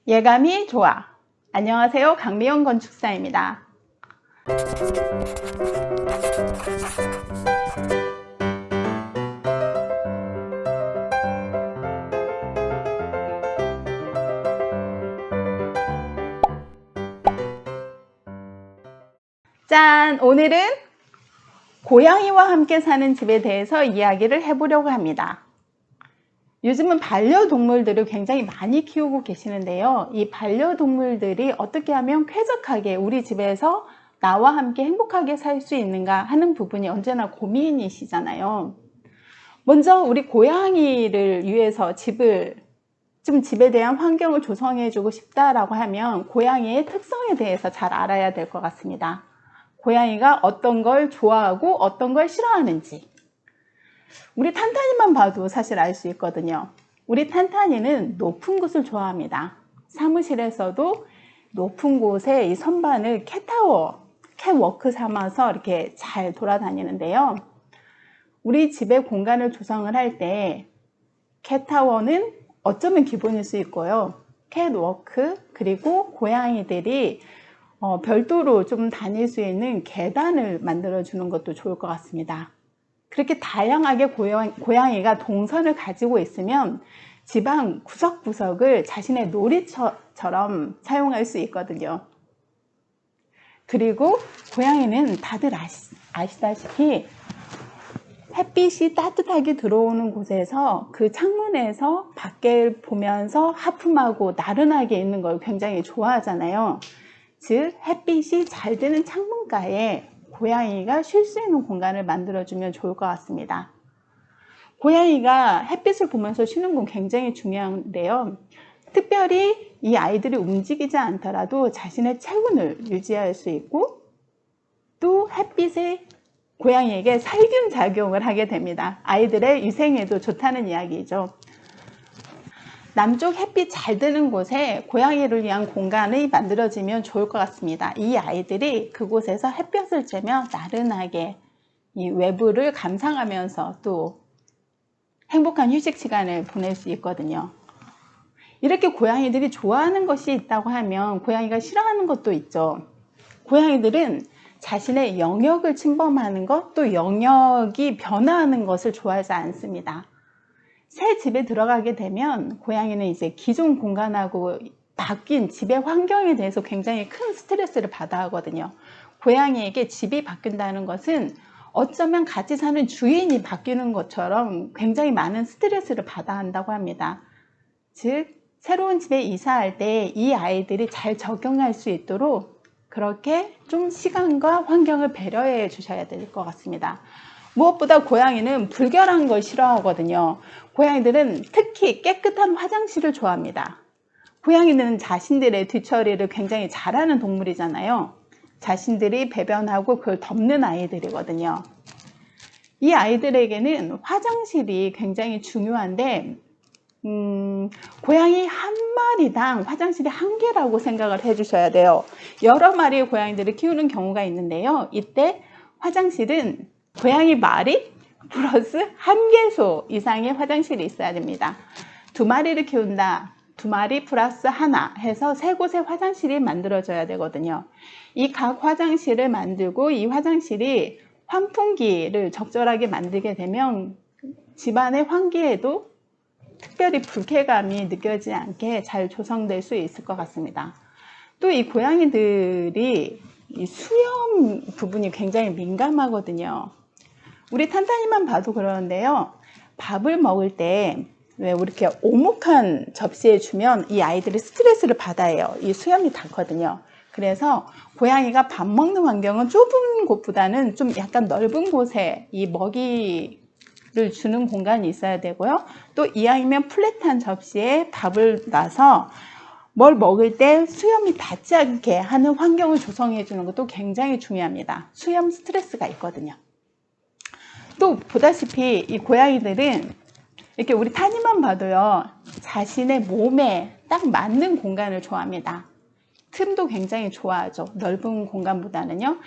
예감이 좋아. 안녕하세요. 강미영 건축사입니다. 짠! 오늘은 고양이와 함께 사는 집에 대해서 이야기를 해보려고 합니다. 요즘은 반려동물들을 굉장히 많이 키우고 계시는데요. 이 반려동물들이 어떻게 하면 쾌적하게 우리 집에서 나와 함께 행복하게 살 수 있는가 하는 부분이 언제나 고민이시잖아요. 먼저 우리 고양이를 위해서 집에 대한 환경을 조성해 주고 싶다라고 하면 고양이의 특성에 대해서 잘 알아야 될 것 같습니다. 고양이가 어떤 걸 좋아하고 어떤 걸 싫어하는지 우리 탄탄이만 봐도 사실 알 수 있거든요. 우리 탄탄이는 높은 곳을 좋아합니다. 사무실에서도 높은 곳에 이 선반을 캣워크 삼아서 이렇게 잘 돌아다니는데요. 우리 집의 공간을 조성을 할 때 캣타워는 어쩌면 기본일 수 있고요. 캣워크 그리고 고양이들이 별도로 좀 다닐 수 있는 계단을 만들어 주는 것도 좋을 것 같습니다. 그렇게 다양하게 고양이가 동선을 가지고 있으면 집안 구석구석을 자신의 놀이터처럼 사용할 수 있거든요. 그리고 고양이는 다들 아시다시피 햇빛이 따뜻하게 들어오는 곳에서 그 창문에서 밖을 보면서 하품하고 나른하게 있는 걸 굉장히 좋아하잖아요. 즉 햇빛이 잘 드는 창문가에 고양이가 쉴 수 있는 공간을 만들어주면 좋을 것 같습니다. 고양이가 햇빛을 보면서 쉬는 건 굉장히 중요한데요. 특별히 이 아이들이 움직이지 않더라도 자신의 체온을 유지할 수 있고 또 햇빛에 고양이에게 살균 작용을 하게 됩니다. 아이들의 위생에도 좋다는 이야기죠. 남쪽 햇빛 잘 드는 곳에 고양이를 위한 공간이 만들어지면 좋을 것 같습니다. 이 아이들이 그곳에서 햇볕을 쬐며 나른하게 이 외부를 감상하면서 또 행복한 휴식 시간을 보낼 수 있거든요. 이렇게 고양이들이 좋아하는 것이 있다고 하면 고양이가 싫어하는 것도 있죠. 고양이들은 자신의 영역을 침범하는 것, 또 영역이 변화하는 것을 좋아하지 않습니다. 새 집에 들어가게 되면 고양이는 이제 기존 공간하고 바뀐 집의 환경에 대해서 굉장히 큰 스트레스를 받아 하거든요. 고양이에게 집이 바뀐다는 것은 어쩌면 같이 사는 주인이 바뀌는 것처럼 굉장히 많은 스트레스를 받아 한다고 합니다. 즉 새로운 집에 이사할 때 이 아이들이 잘 적응할 수 있도록 그렇게 좀 시간과 환경을 배려해 주셔야 될 것 같습니다. 무엇보다 고양이는 불결한 걸 싫어하거든요. 고양이들은 특히 깨끗한 화장실을 좋아합니다. 고양이는 자신들의 뒤처리를 굉장히 잘하는 동물이잖아요. 자신들이 배변하고 그걸 덮는 아이들이거든요. 이 아이들에게는 화장실이 굉장히 중요한데 고양이 한 마리당 화장실이 한 개라고 생각을 해주셔야 돼요. 여러 마리의 고양이들을 키우는 경우가 있는데요. 이때 화장실은 고양이 마리 플러스 한 개소 이상의 화장실이 있어야 됩니다. 두 마리를 키운다. 두 마리 플러스 하나 해서 세 곳의 화장실이 만들어져야 되거든요. 이 각 화장실을 만들고 이 화장실이 환풍기를 적절하게 만들게 되면 집안의 환기에도 특별히 불쾌감이 느껴지지 않게 잘 조성될 수 있을 것 같습니다. 또 이 고양이들이 이 수염 부분이 굉장히 민감하거든요. 우리 탄탄이만 봐도 그러는데요. 밥을 먹을 때 왜 이렇게 오목한 접시에 주면 이 아이들이 스트레스를 받아요. 이 수염이 닿거든요. 그래서 고양이가 밥 먹는 환경은 좁은 곳보다는 좀 약간 넓은 곳에 이 먹이를 주는 공간이 있어야 되고요. 또 이왕이면 플랫한 접시에 밥을 놔서 뭘 먹을 때 수염이 닿지 않게 하는 환경을 조성해 주는 것도 굉장히 중요합니다. 수염 스트레스가 있거든요. 또 보다시피 이 고양이들은 이렇게 우리 타니만 봐도요. 자신의 몸에 딱 맞는 공간을 좋아합니다. 틈도 굉장히 좋아하죠. 넓은 공간보다는요.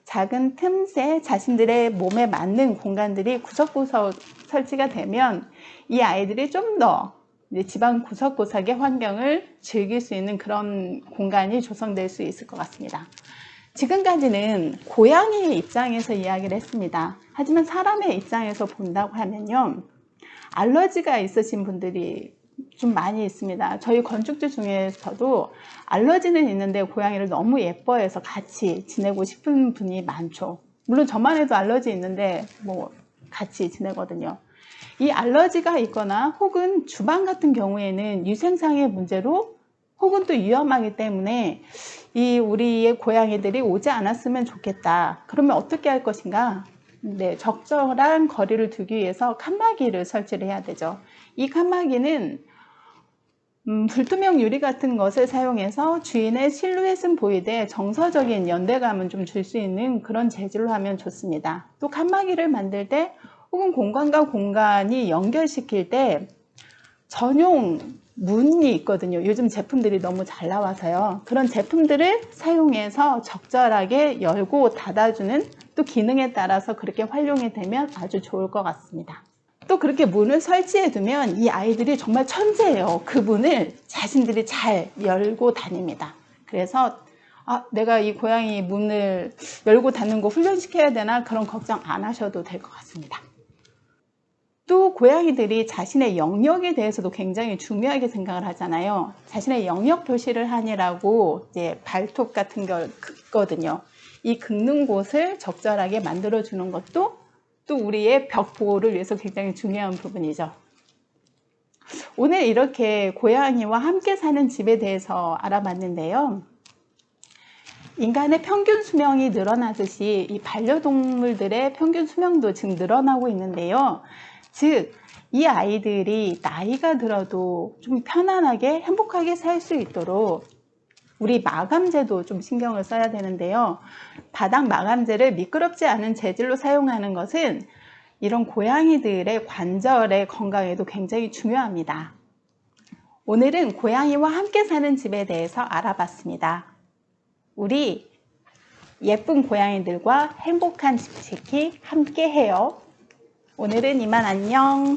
작은 틈새 자신들의 몸에 맞는 공간들이 구석구석 설치가 되면 이 아이들이 좀 더 이제 집안 구석구석의 환경을 즐길 수 있는 그런 공간이 조성될 수 있을 것 같습니다. 지금까지는 고양이의 입장에서 이야기를 했습니다. 하지만 사람의 입장에서 본다고 하면요, 알러지가 있으신 분들이 좀 많이 있습니다. 저희 건축주 중에서도 알러지는 있는데 고양이를 너무 예뻐해서 같이 지내고 싶은 분이 많죠. 물론 저만 해도 알러지 있는데 뭐 같이 지내거든요. 이 알러지가 있거나 혹은 주방 같은 경우에는 위생상의 문제로 혹은 또 위험하기 때문에 이 우리의 고양이들이 오지 않았으면 좋겠다. 그러면 어떻게 할 것인가? 네, 적절한 거리를 두기 위해서 칸막이를 설치를 해야 되죠. 이 칸막이는 불투명 유리 같은 것을 사용해서 주인의 실루엣은 보이되 정서적인 연대감은 좀 줄 수 있는 그런 재질로 하면 좋습니다. 또 칸막이를 만들 때 혹은 공간과 공간이 연결시킬 때 전용 문이 있거든요. 요즘 제품들이 너무 잘 나와서요. 그런 제품들을 사용해서 적절하게 열고 닫아주는 또 기능에 따라서 그렇게 활용이 되면 아주 좋을 것 같습니다. 또 그렇게 문을 설치해 두면 이 아이들이 정말 천재예요. 그 문을 자신들이 잘 열고 다닙니다. 그래서 내가 이 고양이 문을 열고 닫는 거 훈련시켜야 되나 그런 걱정 안 하셔도 될 것 같습니다. 또 고양이들이 자신의 영역에 대해서도 굉장히 중요하게 생각을 하잖아요. 자신의 영역 표시를 하느라고 이제 발톱 같은 걸 긋거든요. 이 긋는 곳을 적절하게 만들어 주는 것도 또 우리의 벽 보호를 위해서 굉장히 중요한 부분이죠. 오늘 이렇게 고양이와 함께 사는 집에 대해서 알아봤는데요. 인간의 평균 수명이 늘어나듯이 이 반려동물들의 평균 수명도 지금 늘어나고 있는데요. 즉, 이 아이들이 나이가 들어도 좀 편안하게 행복하게 살 수 있도록 우리 마감재도 좀 신경을 써야 되는데요. 바닥 마감재를 미끄럽지 않은 재질로 사용하는 것은 이런 고양이들의 관절의 건강에도 굉장히 중요합니다. 오늘은 고양이와 함께 사는 집에 대해서 알아봤습니다. 우리 예쁜 고양이들과 행복한 집 짓기 함께 해요. 오늘은 이만 안녕.